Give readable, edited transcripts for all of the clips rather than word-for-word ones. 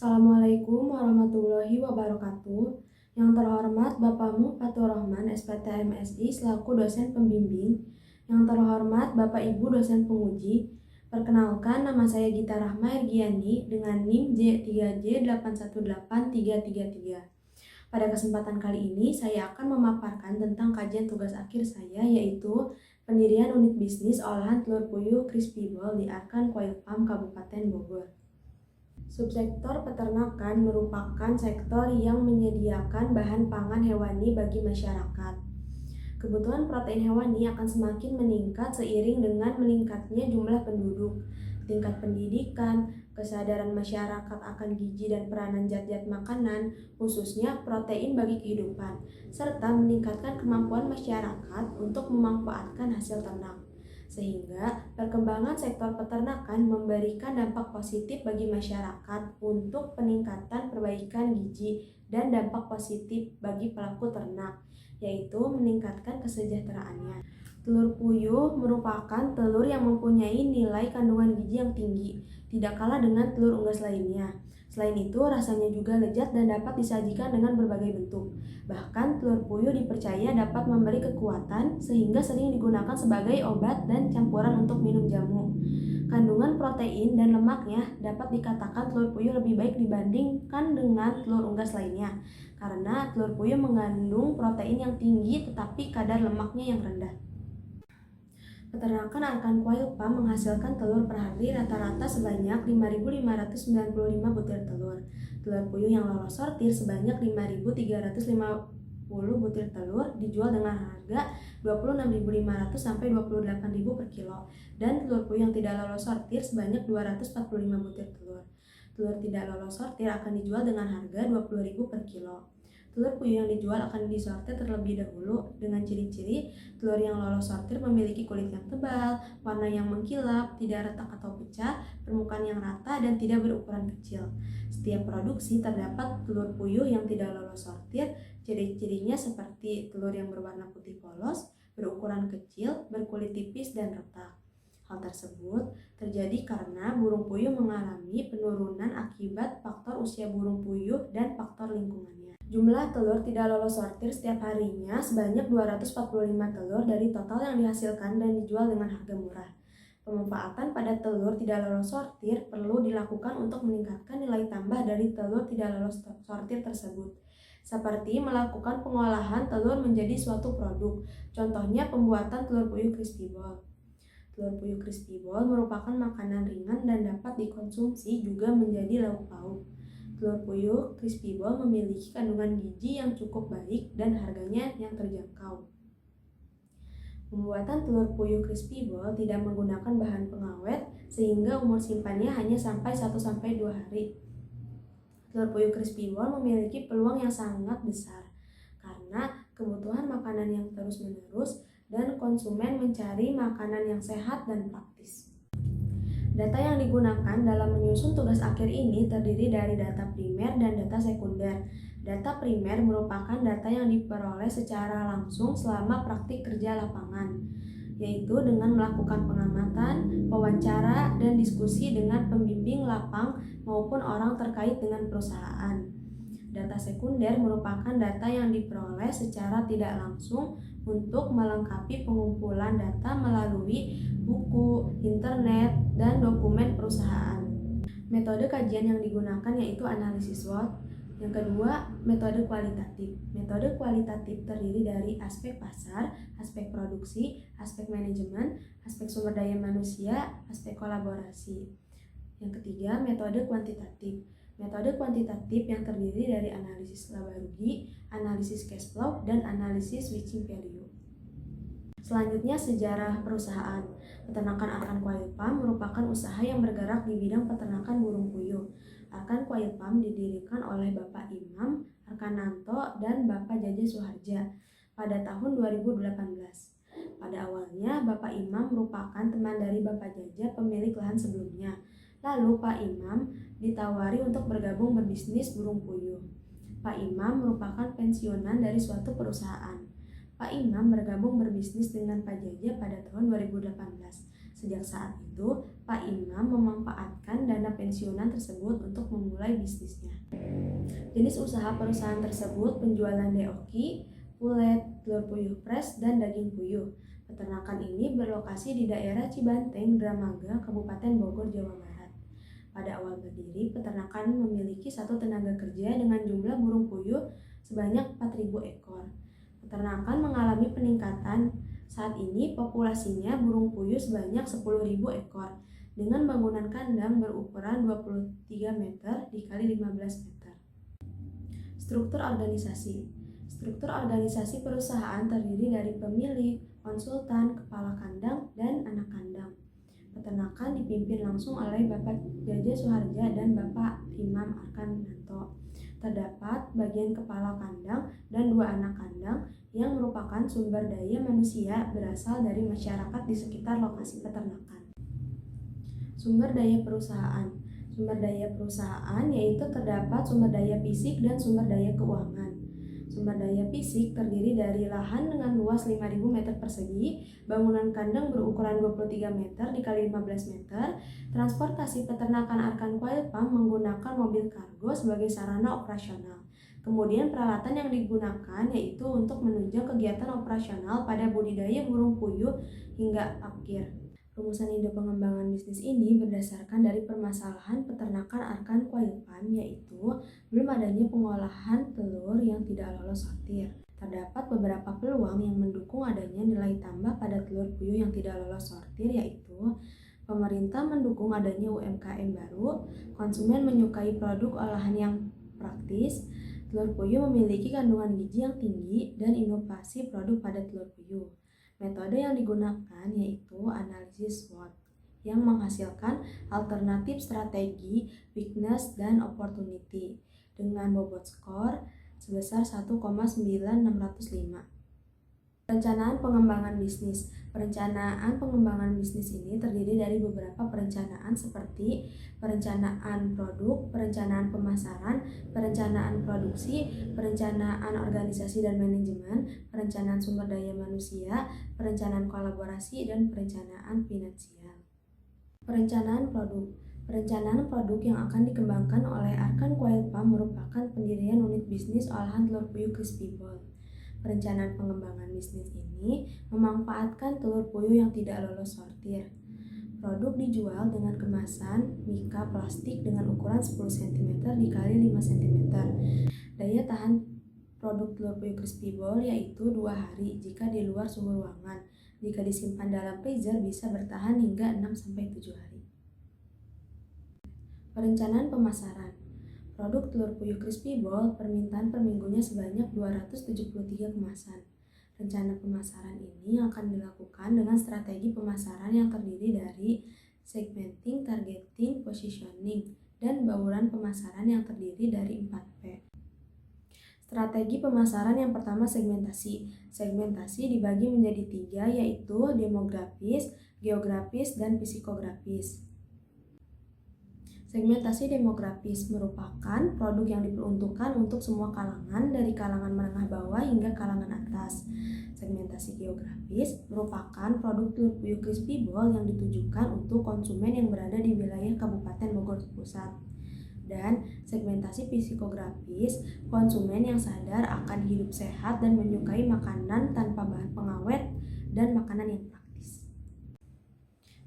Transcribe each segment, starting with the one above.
Assalamualaikum warahmatullahi wabarakatuh. Yang terhormat Bapakmu Fatur Rahman, SPT MSI selaku dosen pembimbing. Yang terhormat Bapak Ibu dosen penguji. Perkenalkan, nama saya Gita Rahma Ergiani dengan NIM J3J818333. Pada kesempatan kali ini, saya akan memaparkan tentang kajian tugas akhir saya, yaitu pendirian unit bisnis olahan telur puyuh Crispy Ball di Arkan Coil Farm, Kabupaten Bogor. Subsektor peternakan merupakan sektor yang menyediakan bahan pangan hewani bagi masyarakat. Kebutuhan protein hewani akan semakin meningkat seiring dengan meningkatnya jumlah penduduk, tingkat pendidikan, kesadaran masyarakat akan gizi dan peranan zat-zat makanan, khususnya protein bagi kehidupan, serta meningkatkan kemampuan masyarakat untuk memanfaatkan hasil ternak. Sehingga perkembangan sektor peternakan memberikan dampak positif bagi masyarakat untuk peningkatan perbaikan gizi dan dampak positif bagi pelaku ternak, yaitu meningkatkan kesejahteraannya. Telur puyuh merupakan telur yang mempunyai nilai kandungan gizi yang tinggi, tidak kalah dengan telur unggas lainnya. Selain itu, rasanya juga lezat dan dapat disajikan dengan berbagai bentuk. Bahkan, telur puyuh dipercaya dapat memberi kekuatan sehingga sering digunakan sebagai obat dan campuran untuk minum jamu. Kandungan protein dan lemaknya dapat dikatakan telur puyuh lebih baik dibandingkan dengan telur unggas lainnya, karena telur puyuh mengandung protein yang tinggi tetapi kadar lemaknya yang rendah. Peternakan Arkan Coil Farm menghasilkan telur per hari rata-rata sebanyak 5.595 butir telur. Telur puyuh yang lolos sortir sebanyak 5.350 butir telur dijual dengan harga 26.500 sampai 28.000 per kilo. Dan telur puyuh yang tidak lolos sortir sebanyak 245 butir telur. Telur tidak lolos sortir akan dijual dengan harga 20.000 per kilo. Telur puyuh yang dijual akan disortir terlebih dahulu dengan ciri-ciri telur yang lolos sortir memiliki kulit yang tebal, warna yang mengkilap, tidak retak atau pecah, permukaan yang rata, dan tidak berukuran kecil. Setiap produksi terdapat telur puyuh yang tidak lolos sortir, ciri-cirinya seperti telur yang berwarna putih polos, berukuran kecil, berkulit tipis, dan retak. Hal tersebut terjadi karena burung puyuh mengalami penurunan akibat faktor usia burung puyuh dan faktor lingkungannya. Jumlah telur tidak lolos sortir setiap harinya sebanyak 245 telur dari total yang dihasilkan dan dijual dengan harga murah. Pemanfaatan pada telur tidak lolos sortir perlu dilakukan untuk meningkatkan nilai tambah dari telur tidak lolos sortir tersebut, seperti melakukan pengolahan telur menjadi suatu produk. Contohnya pembuatan telur puyuh Crispy Ball. Telur puyuh Crispy Ball merupakan makanan ringan dan dapat dikonsumsi juga menjadi lauk pauk. Telur puyuh Crispy Ball memiliki kandungan gizi yang cukup baik dan harganya yang terjangkau. Pembuatan telur puyuh Crispy Ball tidak menggunakan bahan pengawet sehingga umur simpannya hanya sampai 1-2 hari. Telur puyuh Crispy Ball memiliki peluang yang sangat besar karena kebutuhan makanan yang terus-menerus dan konsumen mencari makanan yang sehat dan praktis. Data yang digunakan dalam menyusun tugas akhir ini terdiri dari data primer dan data sekunder. Data primer merupakan data yang diperoleh secara langsung selama praktik kerja lapangan, yaitu dengan melakukan pengamatan, wawancara, dan diskusi dengan pembimbing lapang maupun orang terkait dengan perusahaan. Data sekunder merupakan data yang diperoleh secara tidak langsung untuk melengkapi pengumpulan data melalui buku, internet, dan dokumen perusahaan. Metode kajian yang digunakan yaitu analisis SWOT. Yang kedua, metode kualitatif. Metode kualitatif terdiri dari aspek pasar, aspek produksi, aspek manajemen, aspek sumber daya manusia, aspek kolaborasi. Yang ketiga, metode kuantitatif. Metode kuantitatif yang terdiri dari analisis laba rugi, analisis cash flow, dan analisis switching value. Selanjutnya, sejarah perusahaan. Peternakan Arkan Coil Farm merupakan usaha yang bergerak di bidang peternakan burung puyuh. Arkan Coil Farm didirikan oleh Bapak Imam Arkananto dan Bapak Jaja Suharja pada tahun 2018. Pada awalnya, Bapak Imam merupakan teman dari Bapak Jaja pemilik lahan sebelumnya. Lalu Pak Imam ditawari untuk bergabung berbisnis burung puyuh. Pak Imam merupakan pensiunan dari suatu perusahaan. Pak Imam bergabung berbisnis dengan Pak Jaja pada tahun 2018. Sejak saat itu, Pak Imam memanfaatkan dana pensiunan tersebut untuk memulai bisnisnya. Jenis usaha perusahaan tersebut penjualan deoki, pulet, telur puyuh fresh, dan daging puyuh. Peternakan ini berlokasi di daerah Cibanteng, Dramaga, Kabupaten Bogor, Jawa Barat. Pada awal berdiri, peternakan memiliki satu tenaga kerja dengan jumlah burung puyuh sebanyak 4.000 ekor. Peternakan mengalami peningkatan. Saat ini populasinya burung puyuh sebanyak 10.000 ekor dengan bangunan kandang berukuran 23 meter dikali 15 meter. Struktur organisasi. Struktur organisasi perusahaan terdiri dari pemilik, konsultan, kepala kandang, dan anak kandang. Peternakan dipimpin langsung oleh Bapak Jaja Suharja dan Bapak Imam Arkananto. Terdapat bagian kepala kandang dan 2 anak kandang yang merupakan sumber daya manusia berasal dari masyarakat di sekitar lokasi peternakan. Sumber daya perusahaan. Sumber daya perusahaan yaitu terdapat sumber daya fisik dan sumber daya keuangan. Sumber daya fisik terdiri dari lahan dengan luas 5.000 meter persegi, bangunan kandang berukuran 23 meter dikali 15 meter, transportasi peternakan Arkan Quail Farm menggunakan mobil kargo sebagai sarana operasional. Kemudian peralatan yang digunakan yaitu untuk menunjang kegiatan operasional pada budidaya burung puyuh hingga akhir. Rumusan ide pengembangan bisnis ini berdasarkan dari permasalahan peternakan Arkan Quail Farm, yaitu belum adanya pengolahan telur yang tidak lolos sortir. Terdapat beberapa peluang yang mendukung adanya nilai tambah pada telur puyuh yang tidak lolos sortir, yaitu pemerintah mendukung adanya UMKM baru, konsumen menyukai produk olahan yang praktis, telur puyuh memiliki kandungan gizi yang tinggi, dan inovasi produk pada telur puyuh. Metode yang digunakan yaitu analisis SWOT yang menghasilkan alternatif strategi, weakness, dan opportunity dengan bobot skor sebesar 1,9605. Perencanaan pengembangan bisnis. Perencanaan pengembangan bisnis ini terdiri dari beberapa perencanaan seperti perencanaan produk, perencanaan pemasaran, perencanaan produksi, perencanaan organisasi dan manajemen, perencanaan sumber daya manusia, perencanaan kolaborasi, dan perencanaan finansial. Perencanaan produk. Perencanaan produk yang akan dikembangkan oleh Arkan Quail Farm merupakan pendirian unit bisnis olahan telur puyuh Crispy Ball. Perencanaan pengembangan bisnis ini memanfaatkan telur puyuh yang tidak lolos sortir. Produk dijual dengan kemasan mika plastik dengan ukuran 10 cm dikali 5 cm. Daya tahan produk telur puyuh Crispy Ball yaitu 2 hari jika di luar suhu ruangan. Jika disimpan dalam freezer bisa bertahan hingga 6-7 hari. Perencanaan pemasaran. Produk telur puyuh Crispy Ball permintaan per minggunya sebanyak 273 kemasan. Rencana pemasaran ini akan dilakukan dengan strategi pemasaran yang terdiri dari segmenting, targeting, positioning, dan bauran pemasaran yang terdiri dari 4P. Strategi pemasaran yang pertama segmentasi. Segmentasi dibagi menjadi 3 yaitu demografis, geografis, dan psikografis. Segmentasi demografis merupakan produk yang diperuntukkan untuk semua kalangan dari kalangan menengah bawah hingga kalangan atas. Segmentasi geografis merupakan produk telur puyuh Crispy Ball yang ditujukan untuk konsumen yang berada di wilayah Kabupaten Bogor Pusat. Dan segmentasi psikografis, konsumen yang sadar akan hidup sehat dan menyukai makanan tanpa bahan pengawet dan makanan yang praktis.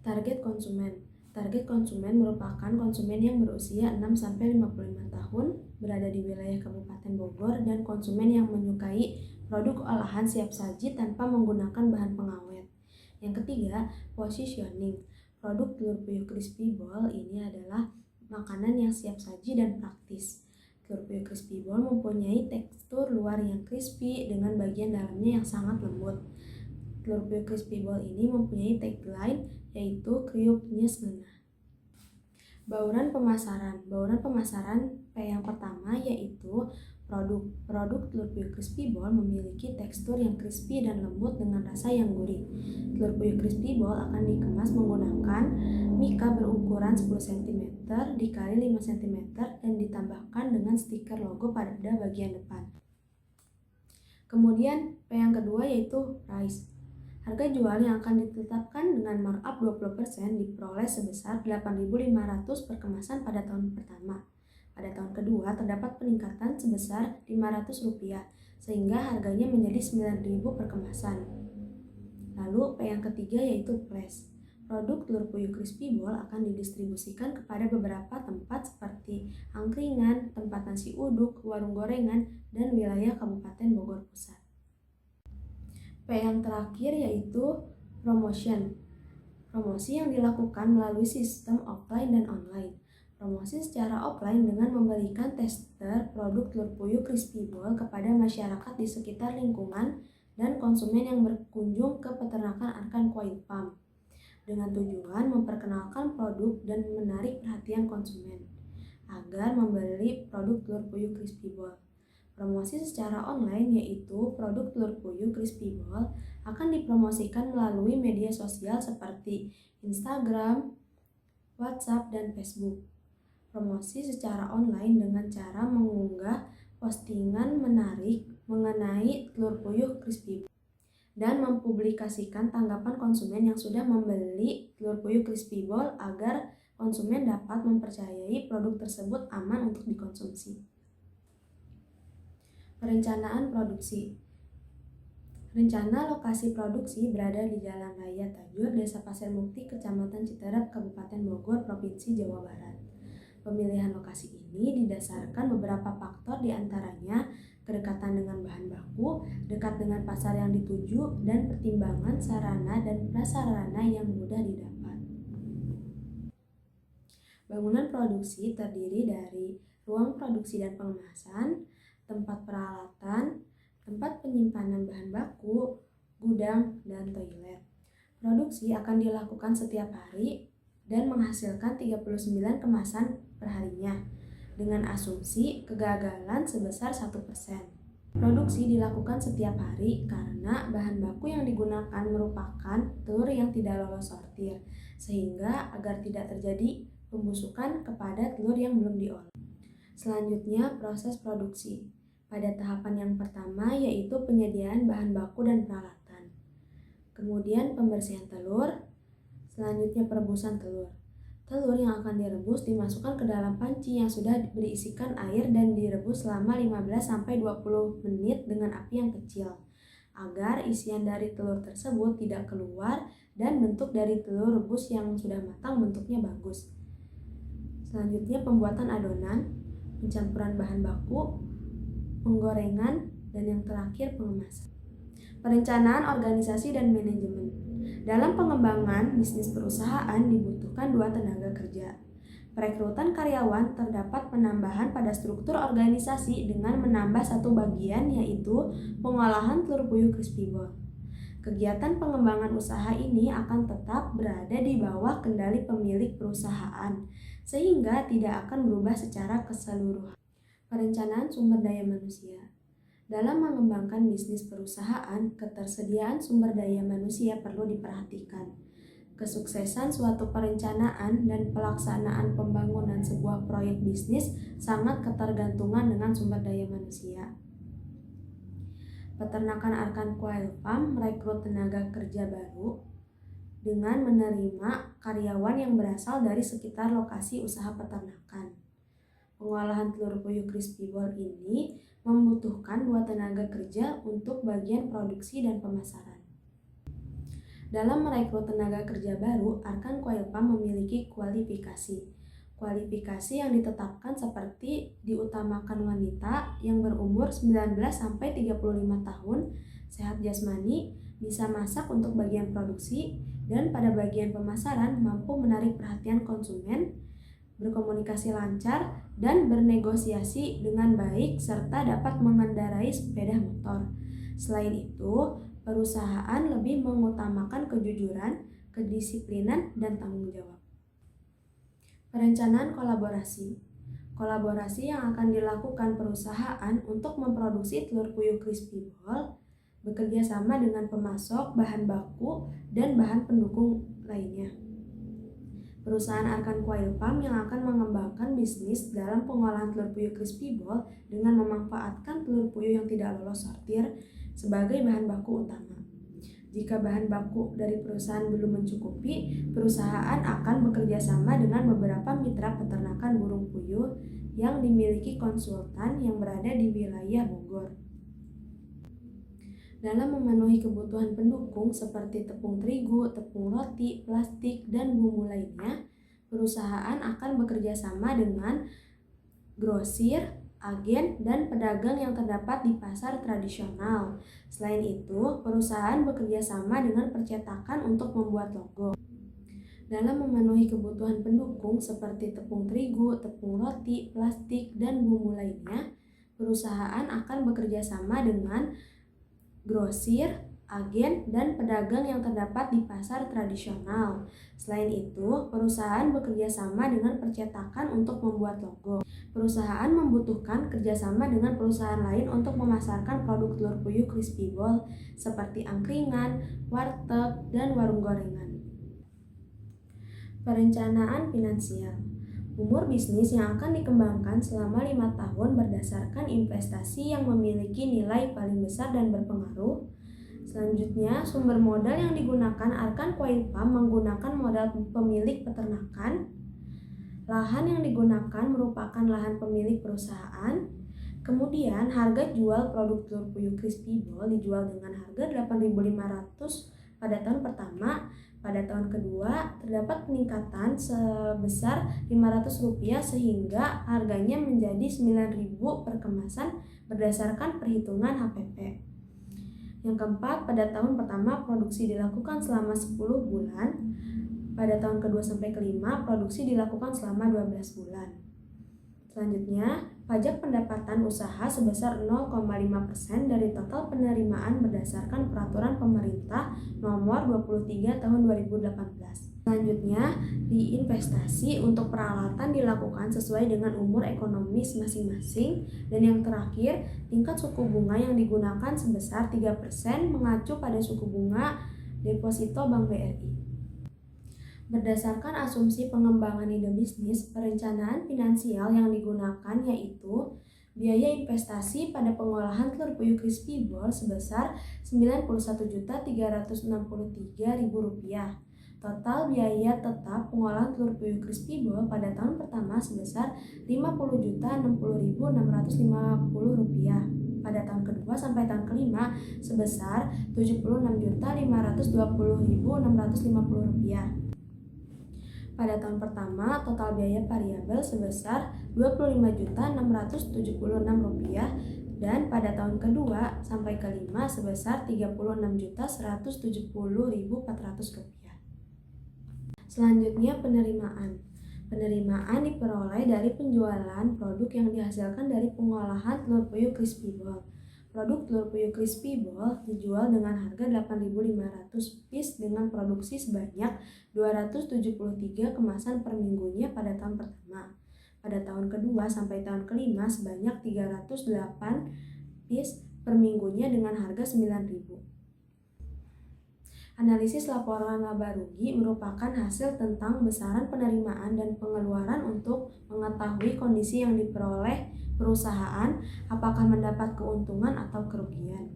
Target konsumen. Target konsumen merupakan konsumen yang berusia 6-55 tahun, berada di wilayah Kabupaten Bogor, dan konsumen yang menyukai produk olahan siap saji tanpa menggunakan bahan pengawet. Yang ketiga, positioning. Produk telur puyuh Crispy Ball ini adalah makanan yang siap saji dan praktis. Telur puyuh Crispy Ball mempunyai tekstur luar yang crispy dengan bagian dalamnya yang sangat lembut. Telur puyuh Crispy Ball ini mempunyai tagline yaitu kriuknya senah. Bauran pemasaran. Bauran pemasaran P yang pertama yaitu produk telur puyuh Crispy Ball memiliki tekstur yang crispy dan lembut dengan rasa yang gurih. Telur puyuh Crispy Ball akan dikemas menggunakan mika berukuran 10 cm dikali 5 cm dan ditambahkan dengan stiker logo pada bagian depan. Kemudian P yang kedua yaitu price. Harga jual yang akan ditetapkan dengan markup 20% diperoleh sebesar 8.500 per kemasan pada tahun pertama. Pada tahun kedua terdapat peningkatan sebesar Rp500, sehingga harganya menjadi Rp9.000 per kemasan. Lalu yang ketiga yaitu flash. Produk telur puyuh crispy ball akan didistribusikan kepada beberapa tempat seperti angkringan, tempat nasi uduk, warung gorengan, dan wilayah Kabupaten Bogor Pusat. Yang terakhir yaitu promotion. Promosi yang dilakukan melalui sistem offline dan online. Promosi secara offline dengan memberikan tester produk telur puyuh crispy ball kepada masyarakat di sekitar lingkungan dan konsumen yang berkunjung ke peternakan Arkan Quail Farm, dengan tujuan memperkenalkan produk dan menarik perhatian konsumen agar membeli produk telur puyuh crispy ball. Promosi secara online yaitu produk telur puyuh crispy ball akan dipromosikan melalui media sosial seperti Instagram, WhatsApp, dan Facebook. Promosi secara online dengan cara mengunggah postingan menarik mengenai telur puyuh crispy ball dan mempublikasikan tanggapan konsumen yang sudah membeli telur puyuh crispy ball agar konsumen dapat mempercayai produk tersebut aman untuk dikonsumsi. Perencanaan produksi. Rencana lokasi produksi berada di Jalan Raya Tajur, Desa Pasir Mukti, Kecamatan Citerap, Kabupaten Bogor, Provinsi Jawa Barat. Pemilihan lokasi ini didasarkan beberapa faktor, diantaranya kedekatan dengan bahan baku, dekat dengan pasar yang dituju, dan pertimbangan sarana dan prasarana yang mudah didapat. Bangunan produksi terdiri dari ruang produksi dan pengemasan, tempat peralatan, tempat penyimpanan bahan baku, gudang, dan toilet. Produksi akan dilakukan setiap hari dan menghasilkan 39 kemasan perharinya, dengan asumsi kegagalan sebesar 1%. Produksi dilakukan setiap hari karena bahan baku yang digunakan merupakan telur yang tidak lolos sortir, sehingga agar tidak terjadi pembusukan kepada telur yang belum diolah. Selanjutnya, proses produksi. Pada tahapan yang pertama yaitu penyediaan bahan baku dan peralatan. Kemudian pembersihan telur, selanjutnya perebusan telur. Telur yang akan direbus dimasukkan ke dalam panci yang sudah berisikan air dan direbus selama 15-20 menit dengan api yang kecil, agar isian dari telur tersebut tidak keluar dan bentuk dari telur rebus yang sudah matang bentuknya bagus. Selanjutnya pembuatan adonan, pencampuran bahan baku, penggorengan, dan yang terakhir pengemasan. Perencanaan organisasi dan manajemen. Dalam pengembangan bisnis perusahaan dibutuhkan 2 tenaga kerja. Perekrutan karyawan terdapat penambahan pada struktur organisasi dengan menambah 1 bagian yaitu pengolahan telur puyuh crispy ball. Kegiatan pengembangan usaha ini akan tetap berada di bawah kendali pemilik perusahaan sehingga tidak akan berubah secara keseluruhan. Perencanaan sumber daya manusia. Dalam mengembangkan bisnis perusahaan, ketersediaan sumber daya manusia perlu diperhatikan. Kesuksesan suatu perencanaan dan pelaksanaan pembangunan sebuah proyek bisnis sangat ketergantungan dengan sumber daya manusia. Peternakan Arkan Quail Farm merekrut tenaga kerja baru dengan menerima karyawan yang berasal dari sekitar lokasi usaha peternakan. Pengolahan telur puyuh crispy ball ini membutuhkan 2 tenaga kerja untuk bagian produksi dan pemasaran. Dalam merekrut tenaga kerja baru, Arkan Quail Farm memiliki kualifikasi. Kualifikasi yang ditetapkan seperti diutamakan wanita yang berumur 19-35 tahun, sehat jasmani, bisa masak untuk bagian produksi, dan pada bagian pemasaran mampu menarik perhatian konsumen, berkomunikasi lancar, dan bernegosiasi dengan baik, serta dapat mengendarai sepeda motor. Selain itu, perusahaan lebih mengutamakan kejujuran, kedisiplinan, dan tanggung jawab. Perencanaan kolaborasi. Kolaborasi yang akan dilakukan perusahaan untuk memproduksi telur puyuh crispy ball bekerja sama dengan pemasok, bahan baku, dan bahan pendukung lainnya. Perusahaan Arkan Quail Farm yang akan mengembangkan bisnis dalam pengolahan telur puyuh crispy ball dengan memanfaatkan telur puyuh yang tidak lolos sortir sebagai bahan baku utama. Jika bahan baku dari perusahaan belum mencukupi, perusahaan akan bekerja sama dengan beberapa mitra peternakan burung puyuh yang dimiliki konsultan yang berada di wilayah Bogor. Dalam memenuhi kebutuhan pendukung seperti tepung terigu, tepung roti, plastik, dan bumbu lainnya, perusahaan akan bekerja sama dengan grosir, agen, dan pedagang yang terdapat di pasar tradisional. Selain itu, perusahaan bekerja sama dengan percetakan untuk membuat logo. Dalam memenuhi kebutuhan pendukung seperti tepung terigu, tepung roti, plastik, dan bumbu lainnya, perusahaan akan bekerja sama dengan grosir, agen, dan pedagang yang terdapat di pasar tradisional. Selain itu, perusahaan bekerja sama dengan percetakan untuk membuat logo. Perusahaan membutuhkan kerjasama dengan perusahaan lain untuk memasarkan produk telur puyuh crispy ball seperti angkringan, warteg, dan warung gorengan. Perencanaan finansial. Umur bisnis yang akan dikembangkan selama 5 tahun berdasarkan investasi yang memiliki nilai paling besar dan berpengaruh. Selanjutnya, sumber modal yang digunakan Arkan Coin Farm menggunakan modal pemilik peternakan. Lahan yang digunakan merupakan lahan pemilik perusahaan. Kemudian, harga jual produk telur puyuh crispy ball dijual dengan harga 8.500 pada tahun pertama. Pada tahun kedua, terdapat peningkatan sebesar Rp500 sehingga harganya menjadi Rp9.000 per kemasan berdasarkan perhitungan HPP. Yang keempat, pada tahun pertama produksi dilakukan selama 10 bulan. Pada tahun kedua sampai kelima, produksi dilakukan selama 12 bulan. Selanjutnya, pajak pendapatan usaha sebesar 0,5% dari total penerimaan berdasarkan Peraturan Pemerintah Nomor 23 Tahun 2018. Selanjutnya, diinvestasi untuk peralatan dilakukan sesuai dengan umur ekonomis masing-masing. Dan yang terakhir, tingkat suku bunga yang digunakan sebesar 3% mengacu pada suku bunga deposito Bank BRI. Berdasarkan asumsi pengembangan ide bisnis, perencanaan finansial yang digunakan yaitu biaya investasi pada pengolahan telur puyuh crispy ball sebesar Rp91.363.000. Total biaya tetap pengolahan telur puyuh crispy ball pada tahun pertama sebesar Rp50.060.550. Pada tahun kedua sampai tahun kelima sebesar Rp76.520.650. Pada tahun pertama, total biaya variabel sebesar Rp25.676 dan pada tahun kedua sampai kelima sebesar Rp36.170.400. Selanjutnya, penerimaan. Penerimaan diperoleh dari penjualan produk yang dihasilkan dari pengolahan telur puyuh crispy ball. Produk telur puyuh crispy ball dijual dengan harga 8.500 piece dengan produksi sebanyak 273 kemasan per minggunya pada tahun pertama. Pada tahun kedua sampai tahun kelima sebanyak 308 piece per minggunya dengan harga 9.000. Analisis laporan laba rugi merupakan hasil tentang besaran penerimaan dan pengeluaran untuk mengetahui kondisi yang diperoleh perusahaan, apakah mendapat keuntungan atau kerugian.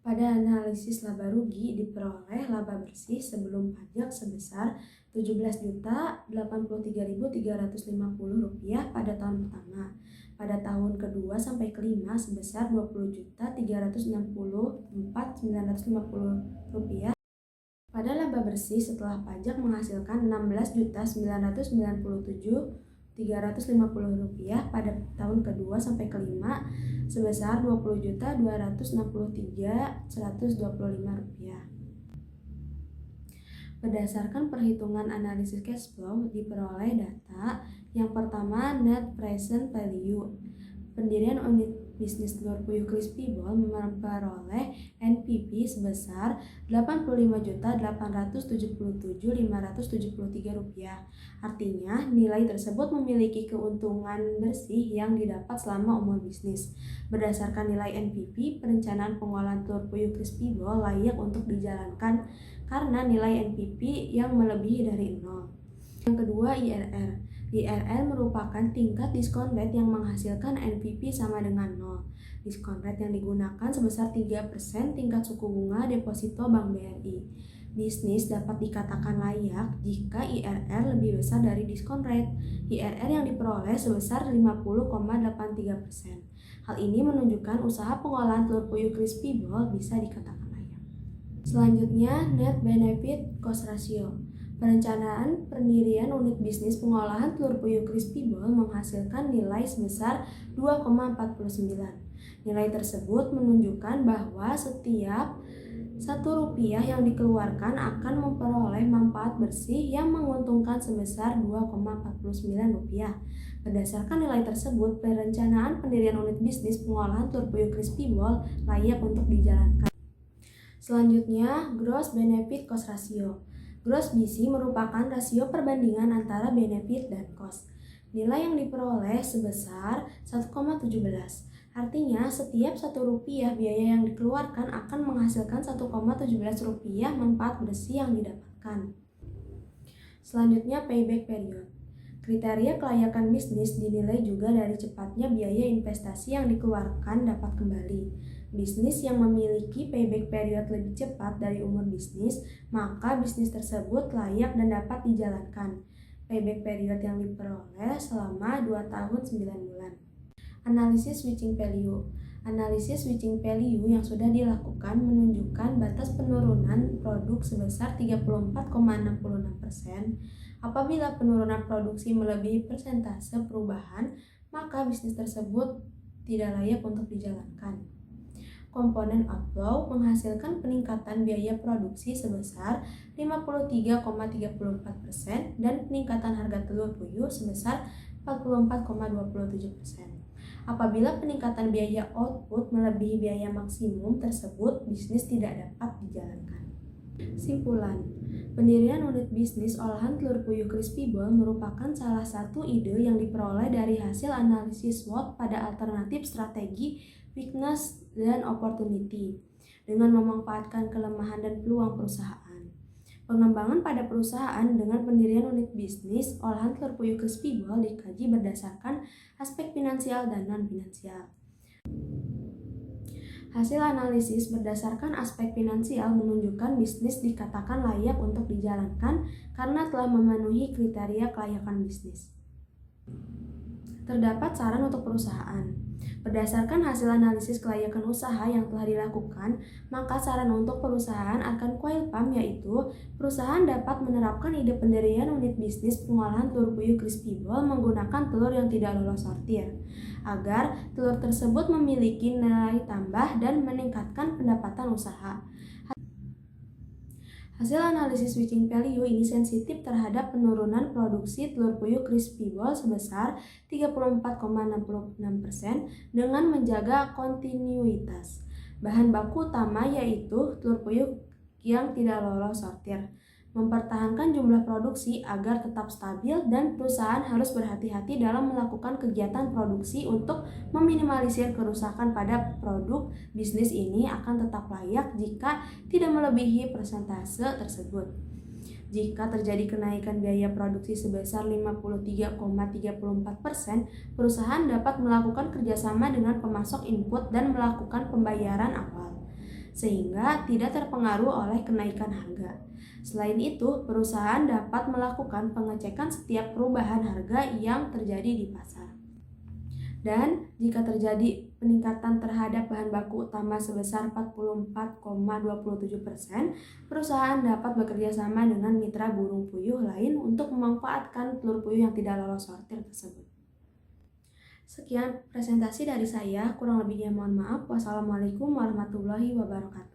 Pada analisis laba rugi diperoleh laba bersih sebelum pajak sebesar Rp17.083.350 pada tahun pertama. Pada tahun kedua sampai kelima sebesar Rp20.364.950. Pada laba bersih setelah pajak menghasilkan Rp16.997.350 pada tahun kedua sampai kelima sebesar Rp20.263.125. Berdasarkan perhitungan analisis cash flow diperoleh data. Yang pertama, net present value. Pendirian unit bisnis telur puyuh crispy ball memperoleh NPV sebesar Rp85.877.573. Artinya, nilai tersebut memiliki keuntungan bersih yang didapat selama umur bisnis. Berdasarkan nilai NPV, perencanaan pengolahan telur puyuh crispy ball layak untuk dijalankan karena nilai NPV yang melebihi dari 0. Yang kedua, IRR. IRR merupakan tingkat diskon rate yang menghasilkan NPV sama dengan 0. Diskon rate yang digunakan sebesar 3% tingkat suku bunga deposito Bank BRI. Bisnis dapat dikatakan layak jika IRR lebih besar dari diskon rate. IRR yang diperoleh sebesar 50,83%. Hal ini menunjukkan usaha pengolahan telur puyuh crispy ball bisa dikatakan layak. Selanjutnya, net benefit cost ratio. Perencanaan pendirian unit bisnis pengolahan telur puyuh crispy ball menghasilkan nilai sebesar 2,49. Nilai tersebut menunjukkan bahwa setiap Rp1 yang dikeluarkan akan memperoleh manfaat bersih yang menguntungkan sebesar Rp2,49. Berdasarkan nilai tersebut, perencanaan pendirian unit bisnis pengolahan telur puyuh crispy ball layak untuk dijalankan. Selanjutnya, gross benefit cost ratio. Gross BC merupakan rasio perbandingan antara benefit dan cost. Nilai yang diperoleh sebesar 1,17. Artinya, setiap Rp1 biaya yang dikeluarkan akan menghasilkan Rp1,17 manfaat bersih yang didapatkan. Selanjutnya, payback period. Kriteria kelayakan bisnis dinilai juga dari cepatnya biaya investasi yang dikeluarkan dapat kembali. Bisnis yang memiliki payback period lebih cepat dari umur bisnis, maka bisnis tersebut layak dan dapat dijalankan. Payback period yang diperoleh selama 2 tahun 9 bulan. Analisis switching value. Analisis switching value yang sudah dilakukan menunjukkan batas penurunan produk sebesar 34,66%. Apabila penurunan produksi melebihi persentase perubahan, maka bisnis tersebut tidak layak untuk dijalankan. Komponen outflow menghasilkan peningkatan biaya produksi sebesar 53,34% dan peningkatan harga telur puyuh sebesar 44,27%. Apabila peningkatan biaya output melebihi biaya maksimum tersebut, bisnis tidak dapat dijalankan. Simpulan, pendirian unit bisnis olahan telur puyuh crispy ball merupakan salah satu ide yang diperoleh dari hasil analisis SWOT pada alternatif strategi, weakness, dan opportunity dengan memanfaatkan kelemahan dan peluang perusahaan. Pengembangan pada perusahaan dengan pendirian unit bisnis olahan telur puyuh crispy ball dikaji berdasarkan aspek finansial dan non-finansial. Hasil analisis berdasarkan aspek finansial menunjukkan bisnis dikatakan layak untuk dijalankan karena telah memenuhi kriteria kelayakan bisnis. Terdapat saran untuk perusahaan. Berdasarkan hasil analisis kelayakan usaha yang telah dilakukan, maka saran untuk perusahaan akan Coil Farm yaitu perusahaan dapat menerapkan ide pendirian unit bisnis pengolahan telur puyuh crispy ball menggunakan telur yang tidak lolos sortir, agar telur tersebut memiliki nilai tambah dan meningkatkan pendapatan usaha. Hasil analisis switching value ini sensitif terhadap penurunan produksi telur puyuh crispy ball sebesar 34,66% dengan menjaga kontinuitas. Bahan baku utama yaitu telur puyuh yang tidak lolos sortir. Mempertahankan jumlah produksi agar tetap stabil dan perusahaan harus berhati-hati dalam melakukan kegiatan produksi untuk meminimalisir kerusakan pada produk bisnis ini akan tetap layak jika tidak melebihi persentase tersebut. Jika terjadi kenaikan biaya produksi sebesar 53,34%, perusahaan dapat melakukan kerjasama dengan pemasok input dan melakukan pembayaran awal, sehingga tidak terpengaruh oleh kenaikan harga. Selain itu, perusahaan dapat melakukan pengecekan setiap perubahan harga yang terjadi di pasar. Dan jika terjadi peningkatan terhadap bahan baku utama sebesar 44,27%, perusahaan dapat bekerja sama dengan mitra burung puyuh lain untuk memanfaatkan telur puyuh yang tidak lolos sortir tersebut. Sekian presentasi dari saya, kurang lebihnya mohon maaf. Wassalamualaikum warahmatullahi wabarakatuh.